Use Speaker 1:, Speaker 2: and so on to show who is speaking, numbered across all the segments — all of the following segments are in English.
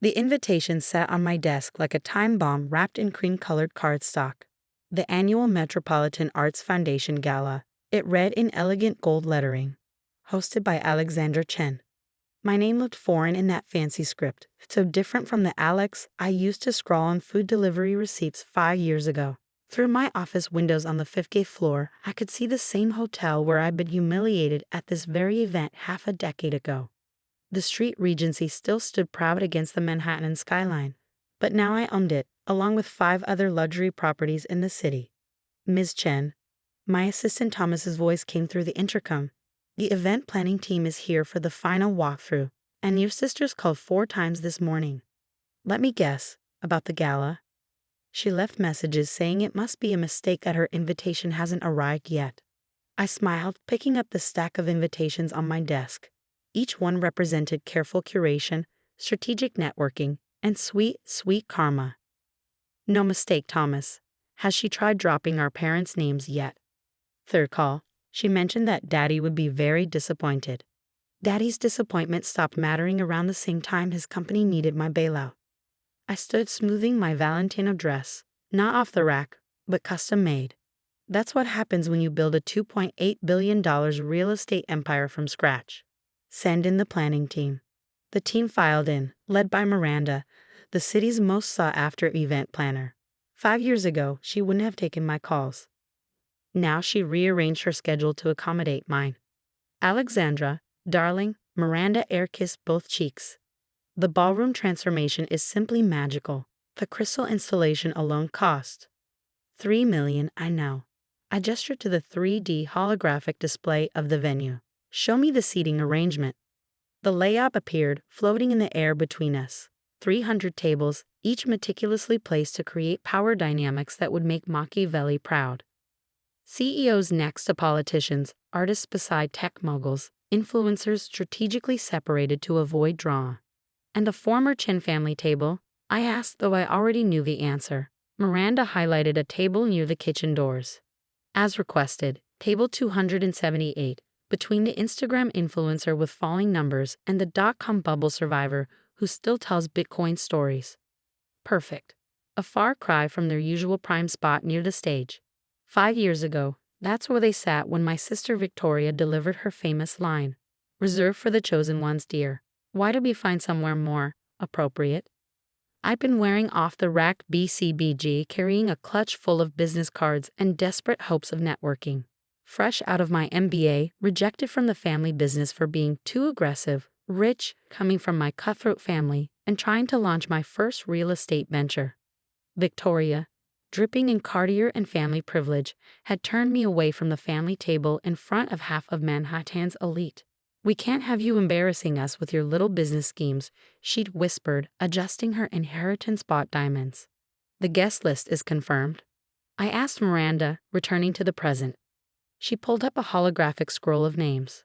Speaker 1: The invitation sat on my desk like a time bomb wrapped in cream-colored cardstock. The annual Metropolitan Arts Foundation Gala. It read in elegant gold lettering. Hosted by Alexandra Chen. My name looked foreign in that fancy script, so different from the Alex I used to scrawl on food delivery receipts 5 years ago. Through my office windows on the 50th floor, I could see the same hotel where I'd been humiliated at this very event half a decade ago. The street Regency still stood proud against the Manhattan skyline, but now I owned it, along with 5 other luxury properties in the city. Ms. Chen, my assistant Thomas's voice came through the intercom. The event planning team is here for the final walkthrough, and your sister's called 4 times this morning. Let me guess, about the gala? She left messages saying it must be a mistake that her invitation hasn't arrived yet. I smiled, picking up the stack of invitations on my desk. Each one represented careful curation, strategic networking, and sweet, sweet karma. No mistake, Thomas. Has she tried dropping our parents' names yet? Third call. She mentioned that Daddy would be very disappointed. Daddy's disappointment stopped mattering around the same time his company needed my bailout. I stood smoothing my Valentino dress, not off the rack, but custom made. That's what happens when you build a $2.8 billion real estate empire from scratch. Send in the planning team. The team filed in, led by Miranda, the city's most sought-after event planner. 5 years ago, she wouldn't have taken my calls. Now she rearranged her schedule to accommodate mine. Alexandra, darling, Miranda air-kissed both cheeks. The ballroom transformation is simply magical. The crystal installation alone cost $3 million, I know. I gestured to the 3D holographic display of the venue. Show me the seating arrangement. The layout appeared, floating in the air between us. 300 tables, each meticulously placed to create power dynamics that would make Machiavelli proud. CEOs next to politicians, artists beside tech moguls, influencers strategically separated to avoid drama. And the former Chen family table? I asked, though I already knew the answer. Miranda highlighted a table near the kitchen doors. As requested, table 278, between the Instagram influencer with falling numbers and the dot-com bubble survivor who still tells Bitcoin stories. Perfect. A far cry from their usual prime spot near the stage. 5 years ago, that's where they sat when my sister Victoria delivered her famous line. Reserved for the chosen ones, dear. Why do we find somewhere more appropriate? I've been wearing off-the-rack BCBG, carrying a clutch full of business cards and desperate hopes of networking. Fresh out of my MBA, rejected from the family business for being too aggressive, rich, coming from my cutthroat family, and trying to launch my first real estate venture. Victoria, dripping in Cartier and family privilege, had turned me away from the family table in front of half of Manhattan's elite. We can't have you embarrassing us with your little business schemes, she'd whispered, adjusting her inheritance bought diamonds. The guest list is confirmed. I asked Miranda, returning to the present. She pulled up a holographic scroll of names.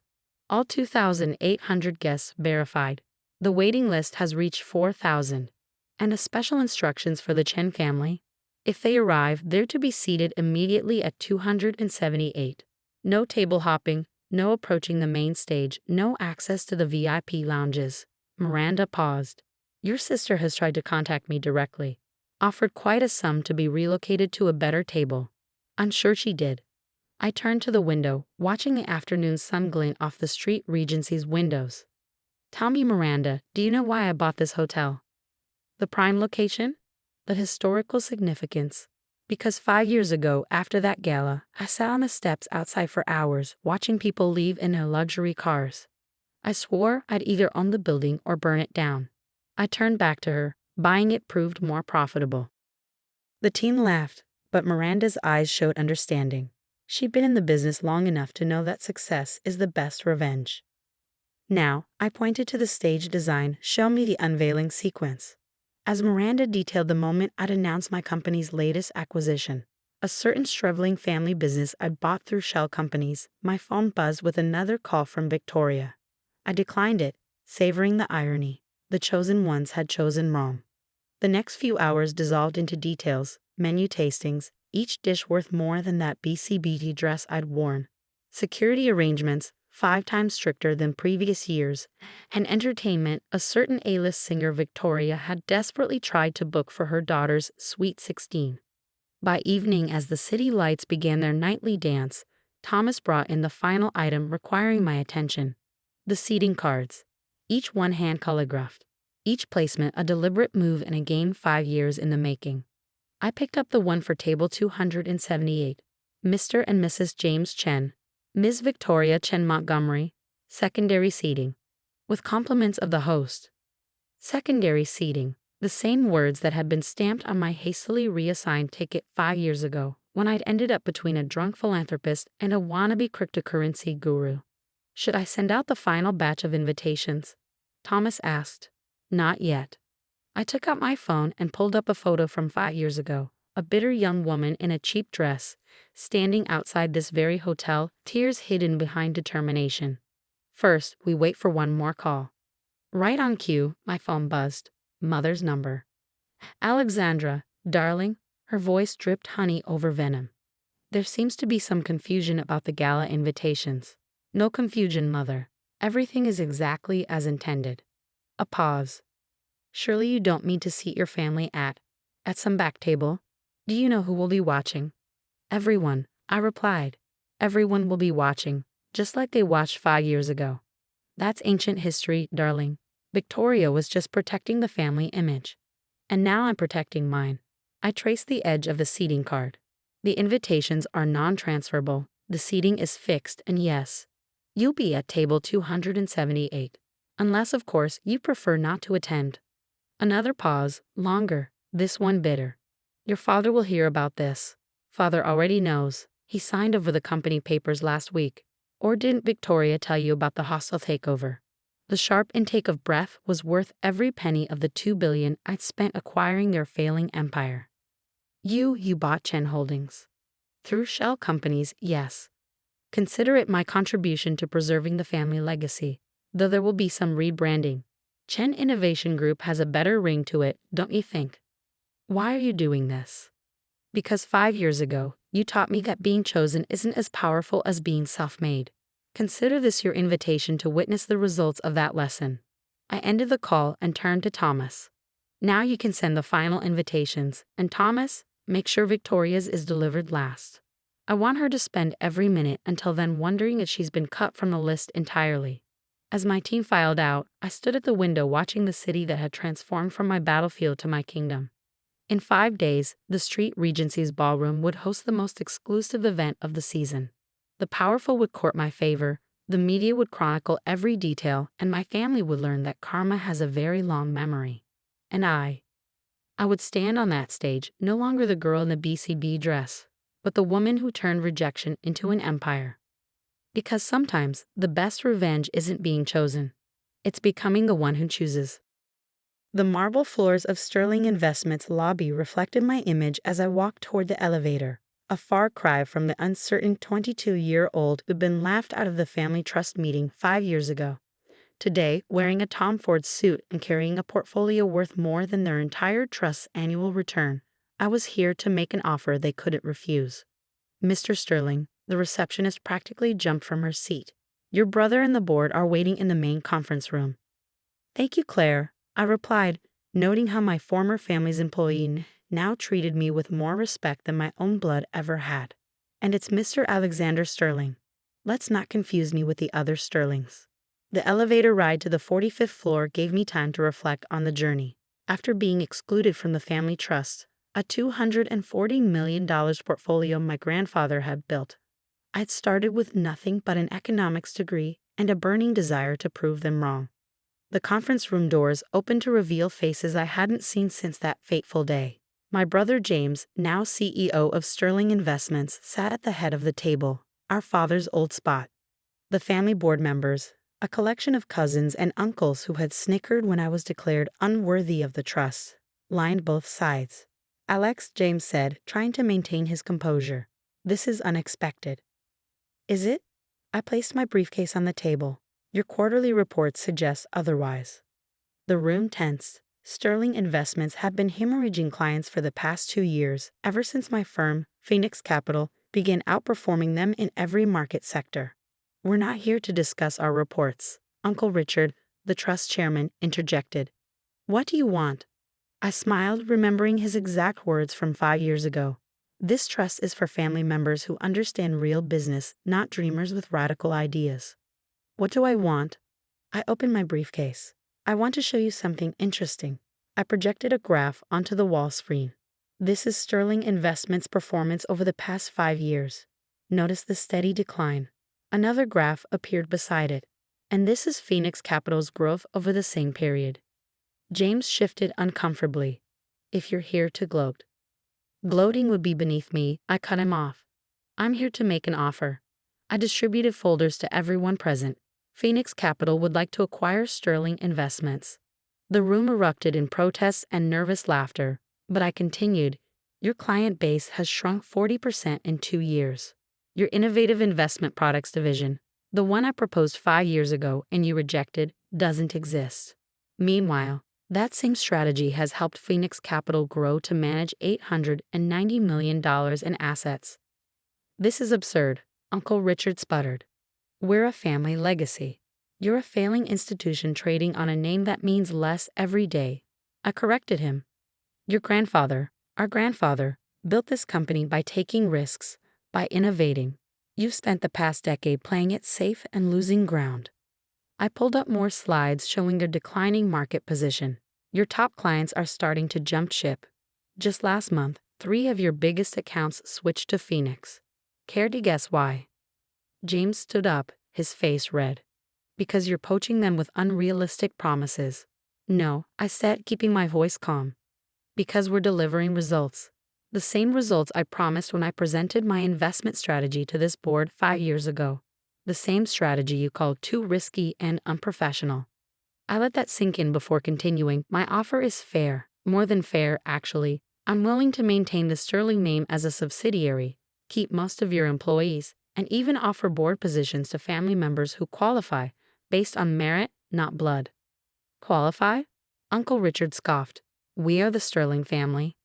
Speaker 1: All 2,800 guests verified. The waiting list has reached 4,000. And a special instructions for the Chen family. If they arrive, they're to be seated immediately at 278. No table hopping, no approaching the main stage, no access to the VIP lounges. Miranda paused. Your sister has tried to contact me directly. Offered quite a sum to be relocated to a better table. I'm sure she did. I turned to the window, watching the afternoon sun glint off the street Regency's windows. Tell me, Miranda, do you know why I bought this hotel? The prime location? The historical significance. Because 5 years ago, after that gala, I sat on the steps outside for hours, watching people leave in their luxury cars. I swore I'd either own the building or burn it down. I turned back to her. Buying it proved more profitable. The team laughed, but Miranda's eyes showed understanding. She'd been in the business long enough to know that success is the best revenge. Now, I pointed to the stage design. Show me the unveiling sequence. As Miranda detailed the moment I'd announced my company's latest acquisition, a certain struggling family business I'd bought through shell companies, my phone buzzed with another call from Victoria. I declined it, savoring the irony. The chosen ones had chosen wrong. The next few hours dissolved into details, menu tastings, each dish worth more than that BCBG dress I'd worn. Security arrangements, 5 times stricter than previous years, and entertainment. A certain A-list singer Victoria had desperately tried to book for her daughter's Sweet 16. By evening, as the city lights began their nightly dance, Thomas brought in the final item requiring my attention: the seating cards, each one hand calligraphed, each placement a deliberate move in a game 5 years in the making. I picked up the one for table 278, Mr. and Mrs. James Chen, Ms. Victoria Chen Montgomery, secondary seating, with compliments of the host. Secondary seating, the same words that had been stamped on my hastily reassigned ticket 5 years ago, when I'd ended up between a drunk philanthropist and a wannabe cryptocurrency guru. Should I send out the final batch of invitations? Thomas asked. Not yet. I took out my phone and pulled up a photo from 5 years ago, a bitter young woman in a cheap dress, standing outside this very hotel, tears hidden behind determination. First, we wait for one more call. Right on cue, my phone buzzed. Mother's number. Alexandra, darling, her voice dripped honey over venom. There seems to be some confusion about the gala invitations. No confusion, Mother. Everything is exactly as intended. A pause. Surely you don't mean to seat your family at some back table? Do you know who will be watching? Everyone, I replied. Everyone will be watching, just like they watched 5 years ago. That's ancient history, darling. Victoria was just protecting the family image. And now I'm protecting mine. I traced the edge of the seating card. The invitations are non-transferable, the seating is fixed, and yes, you'll be at table 278. Unless, of course, you prefer not to attend. Another pause, longer, this one bitter. Your father will hear about this. Father already knows. He signed over the company papers last week. Or didn't Victoria tell you about the hostile takeover? The sharp intake of breath was worth every penny of the $2 billion I'd spent acquiring their failing empire. You bought Chen Holdings. Through shell companies, yes. Consider it my contribution to preserving the family legacy, though there will be some rebranding. Chen Innovation Group has a better ring to it, don't you think? Why are you doing this? Because 5 years ago, you taught me that being chosen isn't as powerful as being self-made. Consider this your invitation to witness the results of that lesson. I ended the call and turned to Thomas. Now you can send the final invitations, and Thomas, make sure Victoria's is delivered last. I want her to spend every minute until then wondering if she's been cut from the list entirely. As my team filed out, I stood at the window watching the city that had transformed from my battlefield to my kingdom. In 5 days, the Street Regency's ballroom would host the most exclusive event of the season. The powerful would court my favor, the media would chronicle every detail, and my family would learn that karma has a very long memory. And I would stand on that stage, no longer the girl in the BCB dress, but the woman who turned rejection into an empire. Because sometimes, the best revenge isn't being chosen. It's becoming the one who chooses. The marble floors of Sterling Investments lobby reflected my image as I walked toward the elevator, a far cry from the uncertain 22-year-old who'd been laughed out of the family trust meeting 5 years ago. Today, wearing a Tom Ford suit and carrying a portfolio worth more than their entire trust's annual return, I was here to make an offer they couldn't refuse. Mr. Sterling, the receptionist practically jumped from her seat. Your brother and the board are waiting in the main conference room. Thank you, Claire, I replied, noting how my former family's employee now treated me with more respect than my own blood ever had. And it's Mr. Alexander Sterling. Let's not confuse me with the other Sterlings. The elevator ride to the 45th floor gave me time to reflect on the journey. After being excluded from the family trust, a $240 million portfolio my grandfather had built, I'd started with nothing but an economics degree and a burning desire to prove them wrong. The conference room doors opened to reveal faces I hadn't seen since that fateful day. My brother James, now CEO of Sterling Investments, sat at the head of the table, our father's old spot. The family board members, a collection of cousins and uncles who had snickered when I was declared unworthy of the trust, lined both sides. Alex, James said, trying to maintain his composure. This is unexpected. Is it? I placed my briefcase on the table. Your quarterly reports suggest otherwise. The room tensed. Sterling Investments had been hemorrhaging clients for the past 2 years, ever since my firm, Phoenix Capital, began outperforming them in every market sector. We're not here to discuss our reports. Uncle Richard, the trust chairman, interjected. What do you want? I smiled, remembering his exact words from 5 years ago. This trust is for family members who understand real business, not dreamers with radical ideas. What do I want? I opened my briefcase. I want to show you something interesting. I projected a graph onto the wall screen. This is Sterling Investments' performance over the past 5 years. Notice the steady decline. Another graph appeared beside it. And this is Phoenix Capital's growth over the same period. James shifted uncomfortably. If you're here to gloat. Gloating would be beneath me, I cut him off. I'm here to make an offer. I distributed folders to everyone present. Phoenix Capital would like to acquire Sterling Investments. The room erupted in protests and nervous laughter, but I continued. Your client base has shrunk 40% in 2 years. Your innovative investment products division, the one I proposed 5 years ago and you rejected, doesn't exist. Meanwhile, that same strategy has helped Phoenix Capital grow to manage $890 million in assets. This is absurd, Uncle Richard sputtered. We're a family legacy. You're a failing institution trading on a name that means less every day. I corrected him. Your grandfather, our grandfather, built this company by taking risks, by innovating. You've spent the past decade playing it safe and losing ground. I pulled up more slides showing your declining market position. Your top clients are starting to jump ship. Just last month, 3 of your biggest accounts switched to Phoenix. Care to guess why? James stood up, his face red. Because you're poaching them with unrealistic promises. No, I said, keeping my voice calm. Because we're delivering results. The same results I promised when I presented my investment strategy to this board 5 years ago. The same strategy you called too risky and unprofessional. I let that sink in before continuing. My offer is fair, more than fair, actually. I'm willing to maintain the Sterling name as a subsidiary, keep most of your employees, and even offer board positions to family members who qualify, based on merit, not blood. Qualify? Uncle Richard scoffed. We are the Sterling family.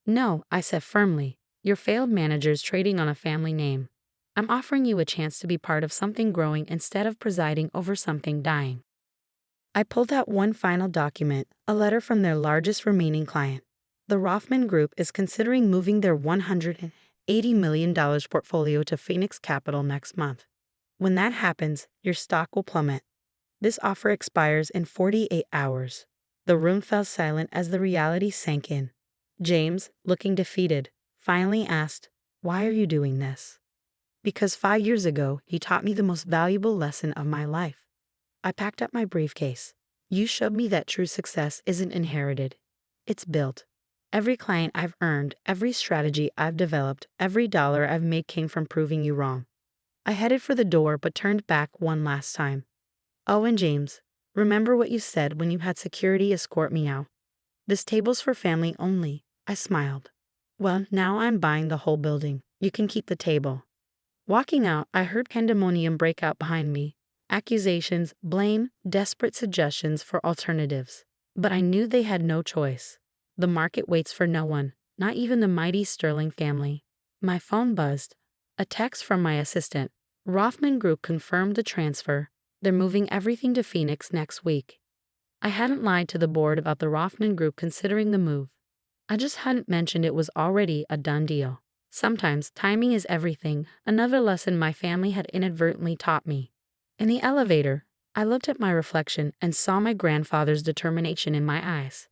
Speaker 1: No, I said firmly. You're failed managers trading on a family name. I'm offering you a chance to be part of something growing instead of presiding over something dying. I pulled out one final document, a letter from their largest remaining client. The Rothman Group is considering moving their $180 million portfolio to Phoenix Capital next month. When that happens, your stock will plummet. This offer expires in 48 hours. The room fell silent as the reality sank in. James, looking defeated, finally asked, "Why are you doing this?" Because 5 years ago, he taught me the most valuable lesson of my life. I packed up my briefcase. You showed me that true success isn't inherited. It's built. Every client I've earned, every strategy I've developed, every dollar I've made came from proving you wrong. I headed for the door but turned back one last time. Oh, and James, remember what you said when you had security escort me out. This table's for family only. I smiled. Well, now I'm buying the whole building. You can keep the table. Walking out, I heard pandemonium break out behind me. Accusations, blame, desperate suggestions for alternatives. But I knew they had no choice. The market waits for no one, not even the mighty Sterling family. My phone buzzed. A text from my assistant. Rothman Group confirmed the transfer. They're moving everything to Phoenix next week. I hadn't lied to the board about the Rothman Group considering the move. I just hadn't mentioned it was already a done deal. Sometimes timing is everything, another lesson my family had inadvertently taught me. In the elevator, I looked at my reflection and saw my grandfather's determination in my eyes.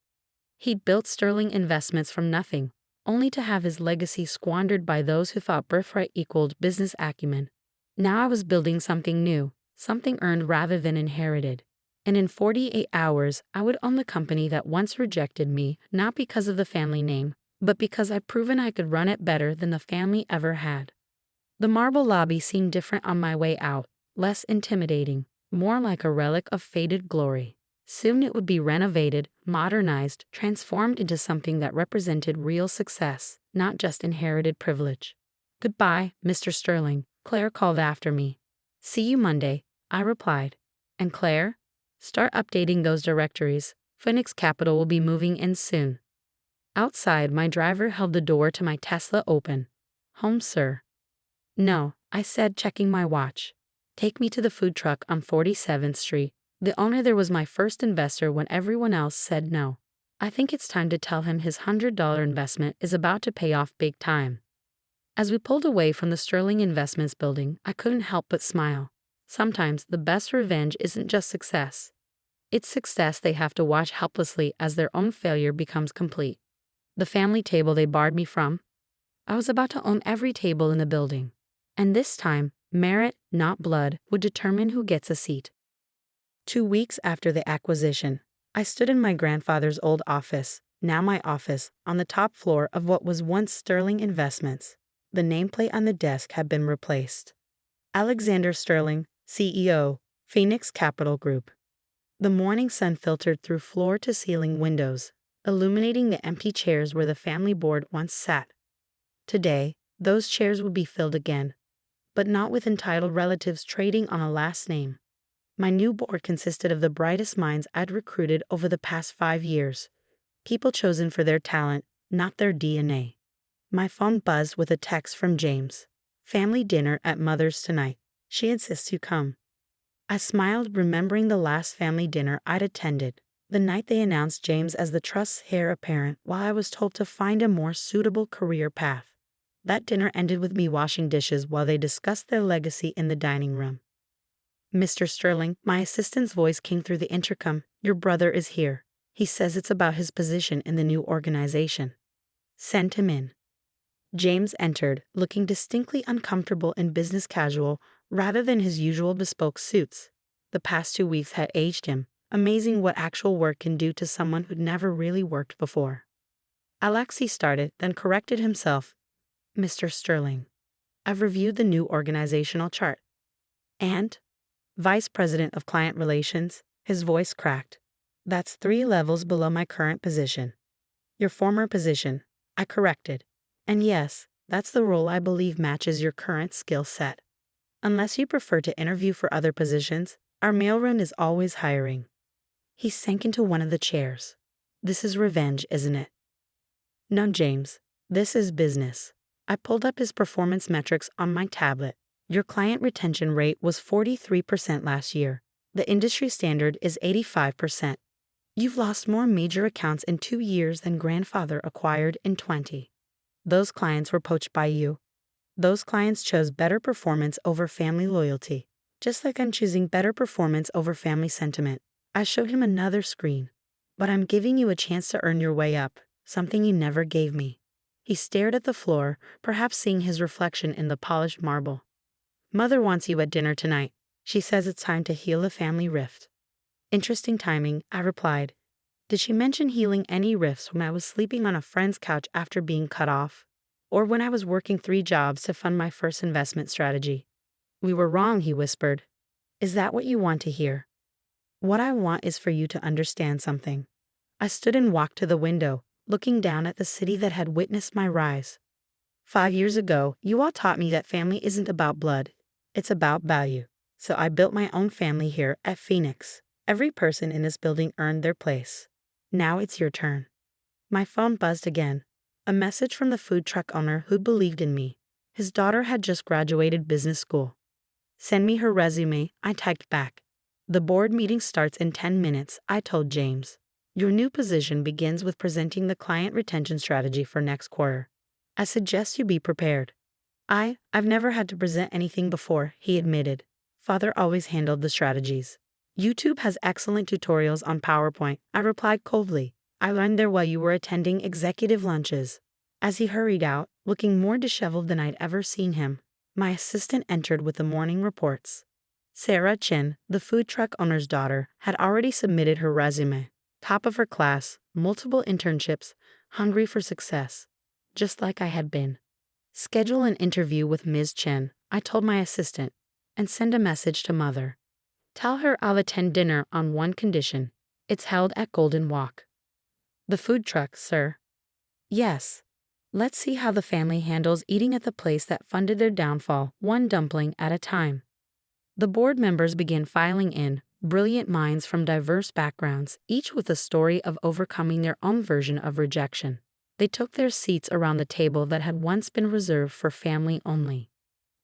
Speaker 1: He'd built Sterling Investments from nothing, only to have his legacy squandered by those who thought birthright equaled business acumen. Now I was building something new, something earned rather than inherited. And in 48 hours, I would own the company that once rejected me, not because of the family name, but because I'd proven I could run it better than the family ever had. The marble lobby seemed different on my way out, less intimidating, more like a relic of faded glory. Soon it would be renovated, modernized, transformed into something that represented real success, not just inherited privilege. Goodbye, Mr. Sterling, Claire called after me. See you Monday, I replied. And Claire? Start updating those directories. Phoenix Capital will be moving in soon. Outside, my driver held the door to my Tesla open. Home, sir. No, I said, checking my watch. Take me to the food truck on 47th Street. The owner there was my first investor when everyone else said no. I think it's time to tell him his $100 investment is about to pay off big time. As we pulled away from the Sterling Investments building, I couldn't help but smile. Sometimes the best revenge isn't just success. It's success they have to watch helplessly as their own failure becomes complete. The family table they barred me from? I was about to own every table in the building. And this time, merit, not blood, would determine who gets a seat. 2 weeks after the acquisition, I stood in my grandfather's old office, now my office, on the top floor of what was once Sterling Investments. The nameplate on the desk had been replaced. Alexander Sterling, CEO, Phoenix Capital Group. The morning sun filtered through floor-to-ceiling windows, illuminating the empty chairs where the family board once sat. Today, those chairs would be filled again, but not with entitled relatives trading on a last name. My new board consisted of the brightest minds I'd recruited over the past 5 years, people chosen for their talent, not their DNA. My phone buzzed with a text from James. Family dinner at Mother's tonight. She insists you come. I smiled, remembering the last family dinner I'd attended, the night they announced James as the trust's heir apparent while I was told to find a more suitable career path. That dinner ended with me washing dishes while they discussed their legacy in the dining room. Mr. Sterling, my assistant's voice came through the intercom. Your brother is here. He says it's about his position in the new organization. Send him in. James entered, looking distinctly uncomfortable in business casual rather than his usual bespoke suits. The past 2 weeks had aged him, amazing what actual work can do to someone who'd never really worked before. Alexei started, then corrected himself. Mr. Sterling, I've reviewed the new organizational chart. And? Vice President of Client Relations, his voice cracked. That's 3 levels below my current position. Your former position, I corrected. And yes, that's the role I believe matches your current skill set. Unless you prefer to interview for other positions, our mailroom is always hiring. He sank into one of the chairs. This is revenge, isn't it? No, James. This is business. I pulled up his performance metrics on my tablet. Your client retention rate was 43% last year. The industry standard is 85%. You've lost more major accounts in 2 years than grandfather acquired in 20. Those clients were poached by you. Those clients chose better performance over family loyalty, just like I'm choosing better performance over family sentiment. I showed him another screen. But I'm giving you a chance to earn your way up, something you never gave me. He stared at the floor, perhaps seeing his reflection in the polished marble. Mother wants you at dinner tonight. She says it's time to heal the family rift. Interesting timing, I replied. Did she mention healing any rifts when I was sleeping on a friend's couch after being cut off? Or when I was working 3 jobs to fund my first investment strategy? We were wrong, he whispered. Is that what you want to hear? What I want is for you to understand something. I stood and walked to the window, looking down at the city that had witnessed my rise. 5 years ago, you all taught me that family isn't about blood. It's about value. So I built my own family here at Phoenix. Every person in this building earned their place. Now it's your turn. My phone buzzed again. A message from the food truck owner who believed in me. His daughter had just graduated business school. Send me her resume, I typed back. The board meeting starts in 10 minutes, I told James. Your new position begins with presenting the client retention strategy for next quarter. I suggest you be prepared. I've never had to present anything before, he admitted. Father always handled the strategies. YouTube has excellent tutorials on PowerPoint, I replied coldly. I learned there while you were attending executive lunches. As he hurried out, looking more disheveled than I'd ever seen him, my assistant entered with the morning reports. Sarah Chin, the food truck owner's daughter, had already submitted her resume. Top of her class, multiple internships, hungry for success. Just like I had been. Schedule an interview with Ms. Chen, I told my assistant, and send a message to Mother. Tell her I'll attend dinner on one condition. It's held at Golden Walk. The food truck, sir. Yes. Let's see how the family handles eating at the place that funded their downfall, one dumpling at a time. The board members began filing in, brilliant minds from diverse backgrounds, each with a story of overcoming their own version of rejection. They took their seats around the table that had once been reserved for family only.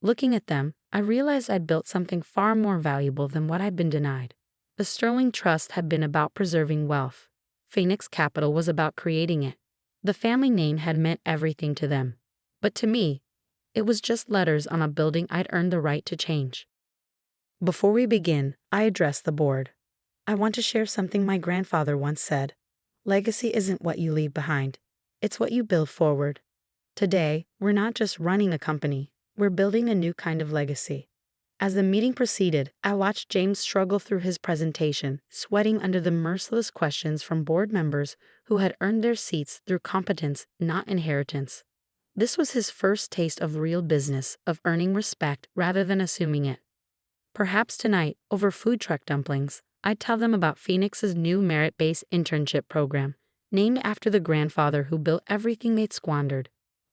Speaker 1: Looking at them, I realized I'd built something far more valuable than what I'd been denied. The Sterling Trust had been about preserving wealth. Phoenix Capital was about creating it. The family name had meant everything to them. But to me, it was just letters on a building I'd earned the right to change. Before we begin, I addressed the board. I want to share something my grandfather once said. Legacy isn't what you leave behind. It's what you build forward. Today, we're not just running a company, we're building a new kind of legacy. As the meeting proceeded, I watched James struggle through his presentation, sweating under the merciless questions from board members who had earned their seats through competence, not inheritance. This was his first taste of real business, of earning respect rather than assuming it. Perhaps tonight, over food truck dumplings, I'd tell them about Phoenix's new merit-based internship program, named after the grandfather who built everything they'd squandered.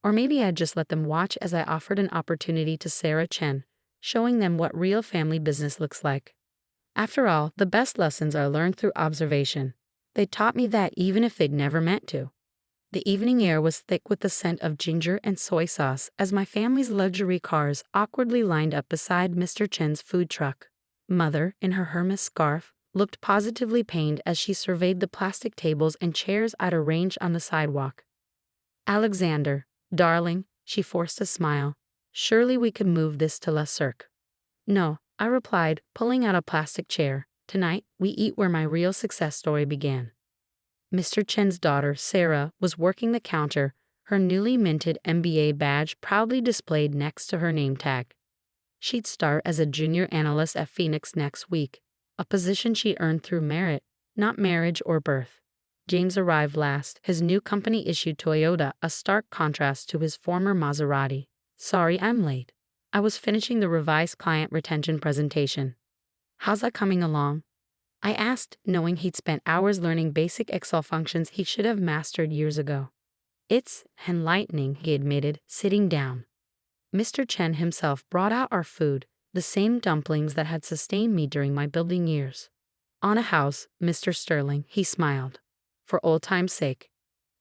Speaker 1: Or maybe I'd just let them watch as I offered an opportunity to Sarah Chen, showing them what real family business looks like. After all, the best lessons are learned through observation. They taught me that even if they'd never meant to. The evening air was thick with the scent of ginger and soy sauce as my family's luxury cars awkwardly lined up beside Mr. Chen's food truck. Mother, in her Hermes scarf, looked positively pained as she surveyed the plastic tables and chairs I'd arranged on the sidewalk. Alexander, darling, she forced a smile. Surely we could move this to Le Cirque. No, I replied, pulling out a plastic chair. Tonight, we eat where my real success story began. Mr. Chen's daughter, Sarah, was working the counter, her newly minted MBA badge proudly displayed next to her name tag. She'd start as a junior analyst at Phoenix next week, a position she earned through merit, not marriage or birth. James arrived last, his new company issued Toyota, a stark contrast to his former Maserati. Sorry I'm late. I was finishing the revised client retention presentation. How's that coming along? I asked, knowing he'd spent hours learning basic Excel functions he should have mastered years ago. It's enlightening, he admitted, sitting down. Mr. Chen himself brought out our food, the same dumplings that had sustained me during my building years. On a house, Mr. Sterling, he smiled. For old time's sake.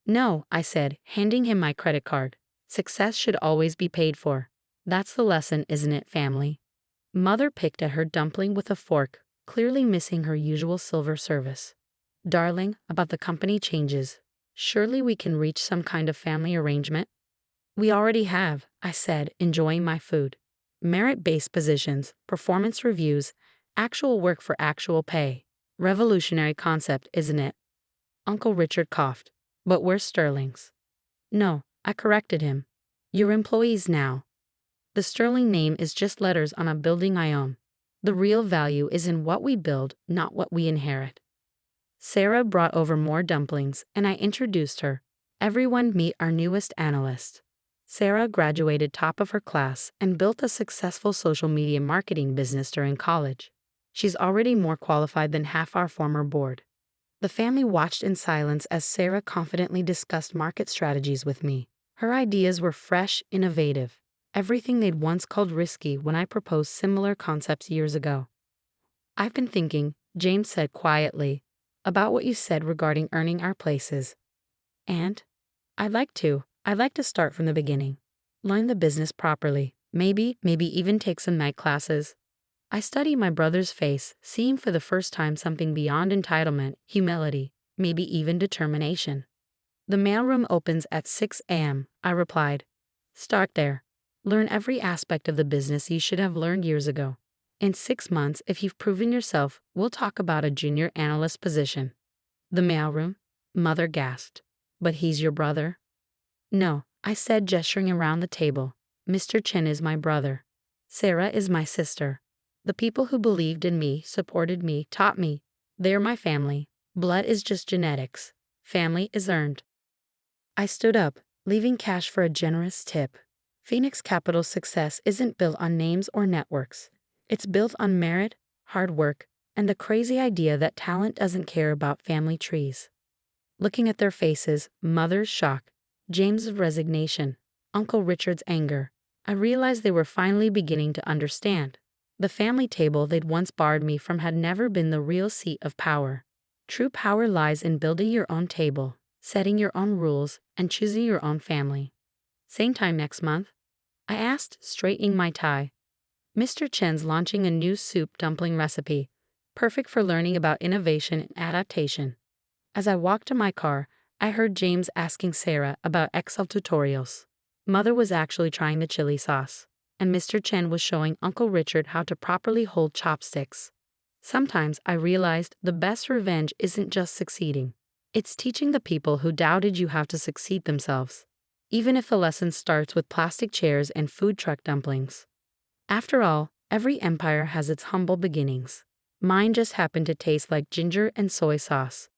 Speaker 1: No, I said, handing him my credit card. Success should always be paid for. That's the lesson, isn't it, family? Mother picked at her dumpling with a fork, clearly missing her usual silver service. Darling, about the company changes. Surely we can reach some kind of family arrangement? We already have, I said, enjoying my food. Merit-based positions, performance reviews, actual work for actual pay. Revolutionary concept, isn't it? Uncle Richard coughed. But we're Sterlings. No, I corrected him. You're employees now. The Sterling name is just letters on a building I own. The real value is in what we build, not what we inherit. Sarah brought over more dumplings, and I introduced her. Everyone meet our newest analyst. Sarah graduated top of her class and built a successful social media marketing business during college. She's already more qualified than half our former board. The family watched in silence as Sarah confidently discussed market strategies with me. Her ideas were fresh, innovative. Everything they'd once called risky when I proposed similar concepts years ago. I've been thinking, James said quietly, about what you said regarding earning our places. And? I'd like to start from the beginning. Learn the business properly. Maybe even take some night classes. I studied my brother's face, seeing for the first time something beyond entitlement, humility, maybe even determination. The mailroom opens at 6 a.m., I replied. Start there. Learn every aspect of the business you should have learned years ago. In 6 months, if you've proven yourself, we'll talk about a junior analyst position. The mailroom? Mother gasped. But he's your brother? No, I said, gesturing around the table. Mr. Chen is my brother. Sarah is my sister. The people who believed in me, supported me, taught me. They're my family. Blood is just genetics. Family is earned. I stood up, leaving cash for a generous tip. Phoenix Capital's success isn't built on names or networks. It's built on merit, hard work, and the crazy idea that talent doesn't care about family trees. Looking at their faces, Mother's shock, James's resignation, Uncle Richard's anger, I realized they were finally beginning to understand. The family table they'd once barred me from had never been the real seat of power. True power lies in building your own table, setting your own rules, and choosing your own family. Same time next month? I asked, straightening my tie. Mr. Chen's launching a new soup dumpling recipe, perfect for learning about innovation and adaptation. As I walked to my car, I heard James asking Sarah about Excel tutorials. Mother was actually trying the chili sauce, and Mr. Chen was showing Uncle Richard how to properly hold chopsticks. Sometimes I realized the best revenge isn't just succeeding. It's teaching the people who doubted you how to succeed themselves, even if the lesson starts with plastic chairs and food truck dumplings. After all, every empire has its humble beginnings. Mine just happened to taste like ginger and soy sauce.